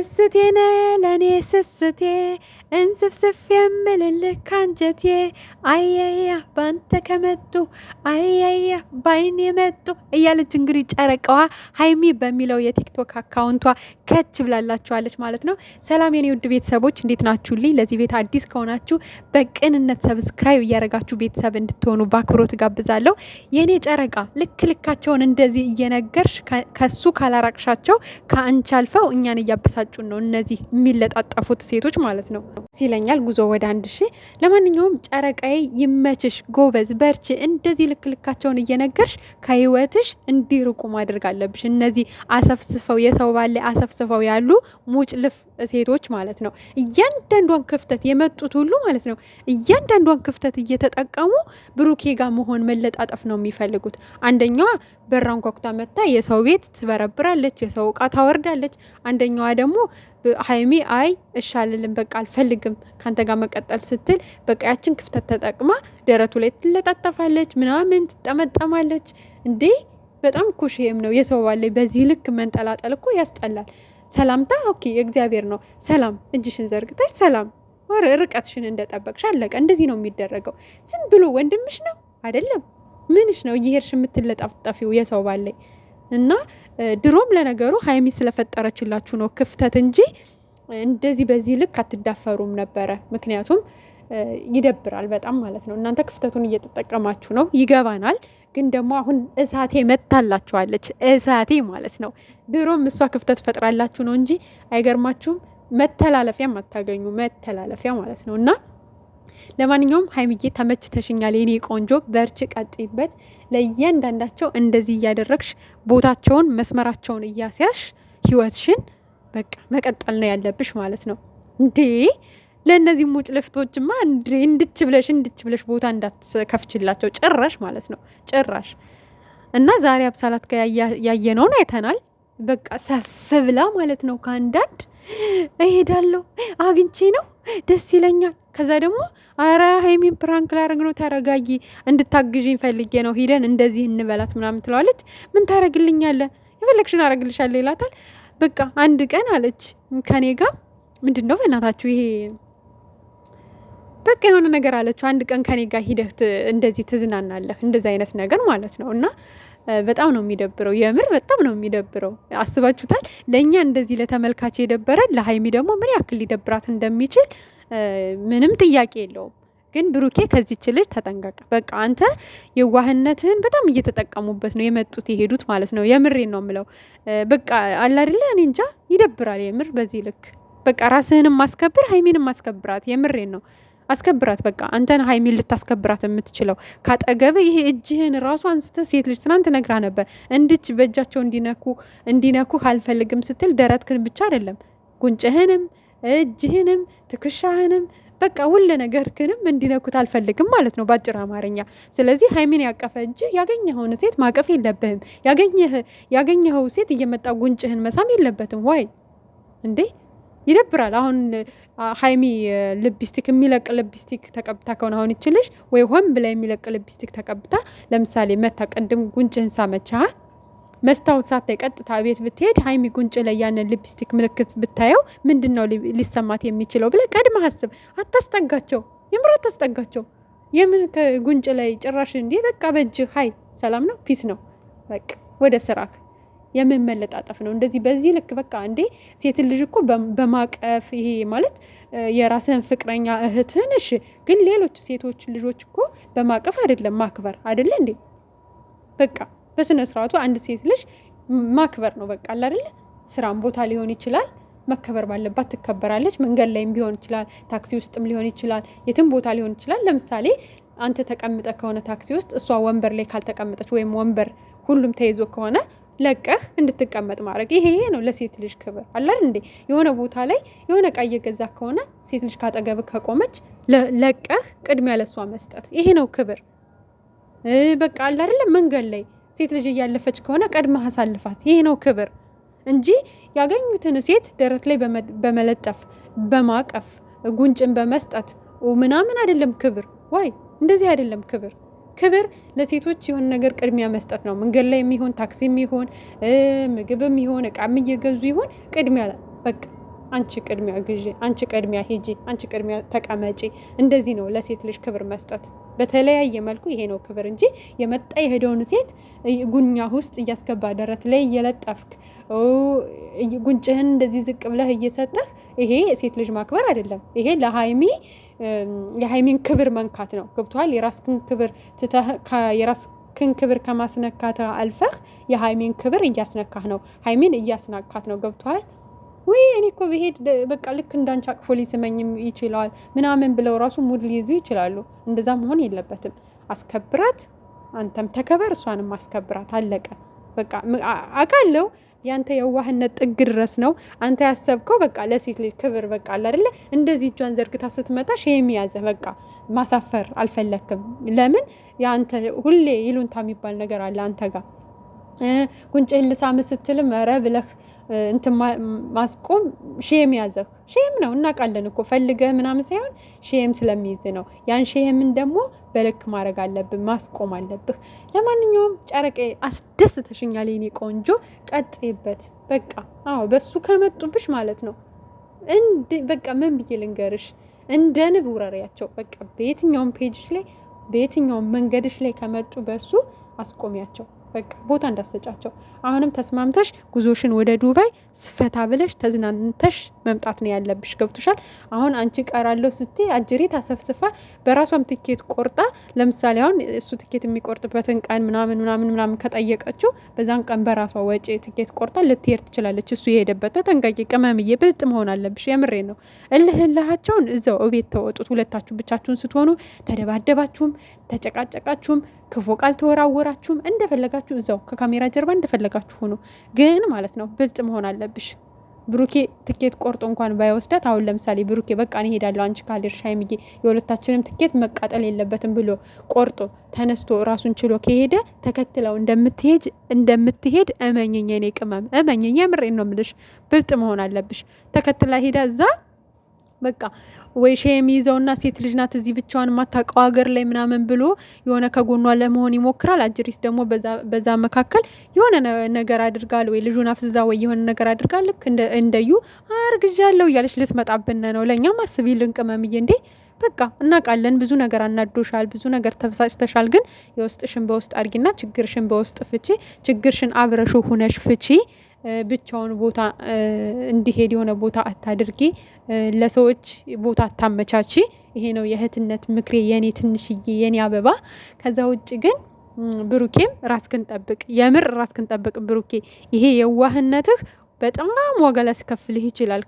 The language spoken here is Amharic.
ስስቴነ ለኔ ስስቴ እንስፍስፍ የምልልህ ካንጀቴ አየያ ባንተ ከመጡ አየያ ባይን የመጡ እያለች እንግዲህ ጨረቃዋ ሀይሚ በሚለው የቲክቶክ አካውንቷ ከች ብላላችኋለች ማለት ነው። ሰላም የኔ ውድ ቤተሰቦች እንዴት ናችሁልኝ? ለዚህ ቤት አዲስ ከሆናችሁ በቅንነት ሰብስክራይብ እያደረጋችሁ ቤተሰብ እንድትሆኑ በአክብሮት ጋብዛለሁ። የኔ ጨረቃ ልክ ልካቸውን እንደዚህ እየነገርሽ ከሱ ካላራቅሻቸው ከአንቺ አልፈው እኛን እያበሳጩን ነው እነዚህ የሚለጣጠፉት ሴቶች ማለት ነው ሲለኛል። ጉዞ ወደ 1000። ለማንኛውም ጨረቃዬ ይመችሽ፣ ጎበዝ በርቺ። እንደዚህ ልክ ልካቸውን እየነገርሽ ከህይወትሽ እንዲርቁ ማድረግ አለብሽ። እነዚህ አሰፍስፈው የሰው ባለ አሰፍስፈው ያሉ ሙጭልፍ ሴቶች ማለት ነው። እያንዳንዷን ክፍተት የመጡት ሁሉ ማለት ነው እያንዳንዷን ክፍተት እየተጠቀሙ ብሩኬ ጋር መሆን መለጣጠፍ ነው የሚፈልጉት። አንደኛዋ በራን ኳኩታ መታ የሰው ቤት ትበረብራለች፣ የሰው እቃ ታወርዳለች። አንደኛዋ ደግሞ ሀይሚ አይ እሻልልም በቃ አልፈልግም ካንተ ጋር መቀጠል ስትል በቃ ያችን ክፍተት ተጠቅማ ደረቱ ላይ ትለጣጠፋለች፣ ምናምን ትጠመጠማለች። እንዴ በጣም ኩሽም ነው የሰው ባለ በዚህ ልክ መንጠላጠል እኮ ያስጠላል። ሰላምታ ኦኬ እግዚአብሔር ነው ሰላም፣ እጅሽን ዘርግተሽ ሰላም፣ ወር ርቀትሽን እንደጠበቅሽ አለቀ። እንደዚህ ነው የሚደረገው። ዝም ብሎ ወንድምሽ ነው አይደለም ምንሽ ነው እየሄድሽ የምትለጣጠፊው የሰው ባለ እና ድሮም ለነገሩ ሀይሚ ስለፈጠረችላችሁ ነው ክፍተት እንጂ እንደዚህ በዚህ ልክ አትዳፈሩም ነበረ። ምክንያቱም ይደብራል በጣም ማለት ነው። እናንተ ክፍተቱን እየተጠቀማችሁ ነው ይገባናል። ግን ደግሞ አሁን እሳቴ መታላችኋለች፣ እሳቴ ማለት ነው። ድሮም እሷ ክፍተት ፈጥራላችሁ ነው እንጂ አይገርማችሁም? መተላለፊያም አታገኙ፣ መተላለፊያ ማለት ነው። እና ለማንኛውም ሀይሚዬ ተመችተሽኛል የኔ ቆንጆ፣ በርቺ፣ ቀጥይበት። ለእያንዳንዳቸው እንደዚህ እያደረግሽ ቦታቸውን መስመራቸውን እያስያዝሽ ህይወትሽን በቃ መቀጠል ነው ያለብሽ ማለት ነው። እንዴ ለእነዚህ ሙጭ ልፍቶችማ እንድች ብለሽ ቦታ እንዳትከፍችላቸው ጭራሽ ማለት ነው ጭራሽ። እና ዛሬ አብሳላት ጋር ያየነውን አይተናል። በቃ ሰፍ ብላ ማለት ነው ከአንዳንድ እሄዳለሁ አግኝቼ ነው ደስ ይለኛል። ከዛ ደግሞ አረ ሀይሚን ፕራንክ ላረግ ነው ተረጋጊ፣ እንድታግዥኝ ፈልጌ ነው ሂደን እንደዚህ እንበላት ምናምን ትለዋለች። ምን ታረግልኛለህ? የፈለግሽን አረግልሻለሁ ይላታል። በቃ አንድ ቀን አለች ከኔ ጋር ምንድን ነው በእናታችሁ ይሄ በቃ የሆነ ነገር አለችው። አንድ ቀን ከኔ ጋር ሂደህ እንደዚህ ትዝናናለህ፣ እንደዚህ አይነት ነገር ማለት ነው። እና በጣም ነው የሚደብረው፣ የምር በጣም ነው የሚደብረው። አስባችሁታል? ለእኛ እንደዚህ ለተመልካች የደበረን ለሀይሚ ደግሞ ምን ያክል ሊደብራት እንደሚችል ምንም ጥያቄ የለውም። ግን ብሩኬ ከዚች ልጅ ተጠንቀቅ። በቃ አንተ የዋህነትህን በጣም እየተጠቀሙበት ነው የመጡት የሄዱት ማለት ነው። የምሬን ነው የምለው። በቃ አለ አይደለ እኔ እንጃ ይደብራል የምር በዚህ ልክ። በቃ ራስህንም ማስከብር ሀይሚንም ማስከብራት። የምሬን ነው አስከብራት። በቃ አንተን ሀይሚን ልታስከብራት የምትችለው ካጠገብ ይሄ እጅህን ራሱ አንስተ ሴት ልጅ ትናንት ነግራ ነበር እንድች በእጃቸው እንዲነኩ አልፈልግም ስትል ደረትክን ብቻ አይደለም ጉንጭህንም እጅህንም ትከሻህንም በቃ ሁሉ ነገርክንም እንዲነኩት አልፈልግም ማለት ነው ባጭር አማርኛ። ስለዚህ ሀይሚን ያቀፈ እጅ ያገኘኸውን ሴት ማቀፍ የለብህም። ያገኘኸው ሴት እየመጣ ጉንጭህን መሳም የለበትም ወይ እንዴ ይደብራል። አሁን ሀይሚ ልፕስቲክ የሚለቅ ልፕስቲክ ተቀብታ ከሆነ አሁን ይችልሽ ወይ ሆን ብላ የሚለቅ ልፕስቲክ ተቀብታ ለምሳሌ መታ ቀድም ጉንጭህን ሳመቻ መስታወት ሳታይ ቀጥታ ቤት ብትሄድ ሀይሚ ጉንጭ ላይ ያንን ሊፕስቲክ ምልክት ብታየው ምንድን ነው ሊሰማት የሚችለው ብለህ ቀድመህ አስብ። አታስጠጋቸው፣ የምር አታስጠጋቸው። የምን ጉንጭ ላይ ጭራሽ እንዴ! በቃ በእጅህ ሀይ ሰላም ነው ፒስ ነው በቃ ወደ ስራህ። የምን መለጣጠፍ ነው እንደዚህ በዚህ ልክ? በቃ እንዴ ሴት ልጅ እኮ በማቀፍ ይሄ ማለት የራስህን ፍቅረኛ እህትህን እሺ፣ ግን ሌሎች ሴቶች ልጆች እኮ በማቀፍ አይደለም ማክበር አይደለ እንዴ? በቃ በስነ ስርዓቱ አንድ ሴት ልጅ ማክበር ነው በቃ አለ አይደለ? ስራም ቦታ ሊሆን ይችላል መከበር ባለባት ትከበራለች። መንገድ ላይም ሊሆን ይችላል፣ ታክሲ ውስጥም ሊሆን ይችላል፣ የትም ቦታ ሊሆን ይችላል። ለምሳሌ አንተ ተቀምጠ ከሆነ ታክሲ ውስጥ እሷ ወንበር ላይ ካልተቀመጠች ወይም ወንበር ሁሉም ተይዞ ከሆነ ለቀህ እንድትቀመጥ ማድረግ ይሄ ነው ለሴት ልጅ ክብር አለ እንዴ? የሆነ ቦታ ላይ የሆነ እቃ እየገዛ ከሆነ ሴት ልጅ ካጠገብ ከቆመች ለቀህ ቅድሚያ ለሷ መስጠት ይሄ ነው ክብር። በቃ አለ አይደለ? መንገድ ላይ ሴት ልጅ እያለፈች ከሆነ ቀድመህ አሳልፋት። ይሄ ነው ክብር እንጂ ያገኙትን ሴት ደረት ላይ በመለጠፍ በማቀፍ ጉንጭን በመስጠት ምናምን አይደለም ክብር። ወይ እንደዚህ አይደለም ክብር። ክብር ለሴቶች የሆነ ነገር ቅድሚያ መስጠት ነው። መንገድ ላይ የሚሆን ታክሲ የሚሆን ምግብም ይሆን እቃም እየገዙ ይሆን ቅድሚያ በቃ አንቺ ቅድሚያ ግዢ፣ አንቺ ቅድሚያ ሂጂ፣ አንቺ ቅድሚያ ተቀመጪ። እንደዚህ ነው ለሴት ልጅ ክብር መስጠት። በተለያየ መልኩ ይሄ ነው ክብር እንጂ የመጣ የሄደውን ሴት ጉኛ ውስጥ እያስገባ ደረት ላይ እየለጠፍክ ጉንጭህን እንደዚህ ዝቅ ብለህ እየሰጠህ ይሄ ሴት ልጅ ማክበር አይደለም። ይሄ ለሀይሚ የሀይሚን ክብር መንካት ነው። ገብቶሃል? የራስህን ክብር ከማስነካት አልፈህ የሀይሚን ክብር እያስነካህ ነው። ሀይሚን እያስናካት ነው። ገብቶሃል? ወይ እኔ እኮ ብሄድ በቃ ልክ እንዳንቺ አቅፎ ሊስመኝም ይችላል ምናምን ብለው ራሱ ሙድ ሊይዙ ይችላሉ። እንደዛ መሆን የለበትም። አስከብራት፣ አንተም ተከበር፣ እሷንም አስከብራት። አለቀ በቃ። አውቃለሁ ያንተ የዋህነት ጥግ ድረስ ነው አንተ ያሰብከው። በቃ ለሴት ልጅ ክብር በቃ አለ አይደለ? እንደዚህ እጇን ዘርግታ ስትመጣ ሼም ያዘህ። በቃ ማሳፈር አልፈለክም። ለምን ያንተ ሁሌ ይሉንታ የሚባል ነገር አለ አንተ ጋር። ጉንጭህን ልሳም ስትልም ኧረ ብለህ እንትን ማስቆም ሼም ያዘህ። ሼም ነው እናውቃለን እኮ ፈልገህ ምናምን ሳይሆን ሼም ስለሚይዝ ነው። ያን ሼምን ደግሞ በልክ ማድረግ አለብህ፣ ማስቆም አለብህ። ለማንኛውም ጨረቄ አስደስተሽኛል የኔ ቆንጆ፣ ቀጥይበት በቃ። አዎ በሱ ከመጡብሽ ማለት ነው በቃ ምን ብዬ ልንገርሽ፣ እንደ ንብ ውረሪያቸው በቃ። በየትኛውም ፔጅሽ ላይ በየትኛውም መንገድሽ ላይ ከመጡ በሱ አስቆሚያቸው። በቃ ቦታ እንዳሰጫቸው። አሁንም ተስማምተሽ ጉዞሽን ወደ ዱባይ ስፈታ ብለሽ ተዝናንተሽ መምጣት ነው ያለብሽ። ገብቶሻል? አሁን አንቺ ቀራለሁ ስትይ አጅሬት አሰፍስፋ በራሷም ትኬት ቆርጣ፣ ለምሳሌ አሁን እሱ ትኬት የሚቆርጥበትን ቀን ምናምን ከጠየቀችው በዛን ቀን በራሷ ወጪ ትኬት ቆርጣ ልትሄድ ትችላለች። እሱ የሄደበት ተጠንቀቂ። ቅመምዬ ብልጥ መሆን አለብሽ። የምሬ ነው። እልህላቸውን እዛው እቤት ተወጡት። ሁለታችሁ ብቻችሁን ስትሆኑ ተደባደባችሁም ተጨቃጨቃችሁም ክፉ ቃል ተወራወራችሁም እንደፈለጋችሁ እዛው ከካሜራ ጀርባ እንደፈለጋችሁ ሆኖ፣ ግን ማለት ነው ብልጥ መሆን አለብሽ። ብሩኬ ትኬት ቆርጦ እንኳን ባይወስዳት፣ አሁን ለምሳሌ ብሩኬ በቃ እኔ ሄዳለሁ አንቺ ካልሄድሽ ሀይሚዬ የሁለታችንም ትኬት መቃጠል የለበትም ብሎ ቆርጦ ተነስቶ ራሱን ችሎ ከሄደ ተከትለው እንደምትሄድ እመኝኝ፣ የኔ ቅመም እመኝኝ። የምሬን ነው የምልሽ። ብልጥ መሆን አለብሽ። ተከትላ ሄዳ እዛ በቃ ወይ ሼም ይዘውና ሴት ልጅ ናት እዚህ ብቻዋን ማታውቀው ሀገር ላይ ምናምን ብሎ የሆነ ከጎኗ ለመሆን ይሞክራል። አጅሪስ ደግሞ በዛ መካከል የሆነ ነገር አድርጋል፣ ወይ ልጁን አፍዝዛ ወይ የሆነ ነገር አድርጋል። ልክ እንደዩ አርግዣለሁ እያለች ልትመጣብን ነው። ለእኛም አስቢልን ቅመምዬ። እንዴ በቃ እናውቃለን፣ ብዙ ነገር አናዶሻል፣ ብዙ ነገር ተበሳጭተሻል። ግን የውስጥሽን በውስጥ አድርጊና ችግርሽን በውስጥ ፍቺ። ችግርሽን አብረሹ ሁነሽ ፍቺ። ብቻውን ቦታ እንዲሄድ የሆነ ቦታ አታድርጊ። ለሰዎች ቦታ አታመቻቺ። ይሄ ነው የእህትነት ምክሬ፣ የኔ ትንሽዬ የኔ አበባ። ከዛ ውጭ ግን ብሩኬም ራስክን ጠብቅ፣ የምር ራስክን ጠብቅ ብሩኬ። ይሄ የዋህነትህ በጣም ዋጋ ሊያስከፍልህ ይችላል።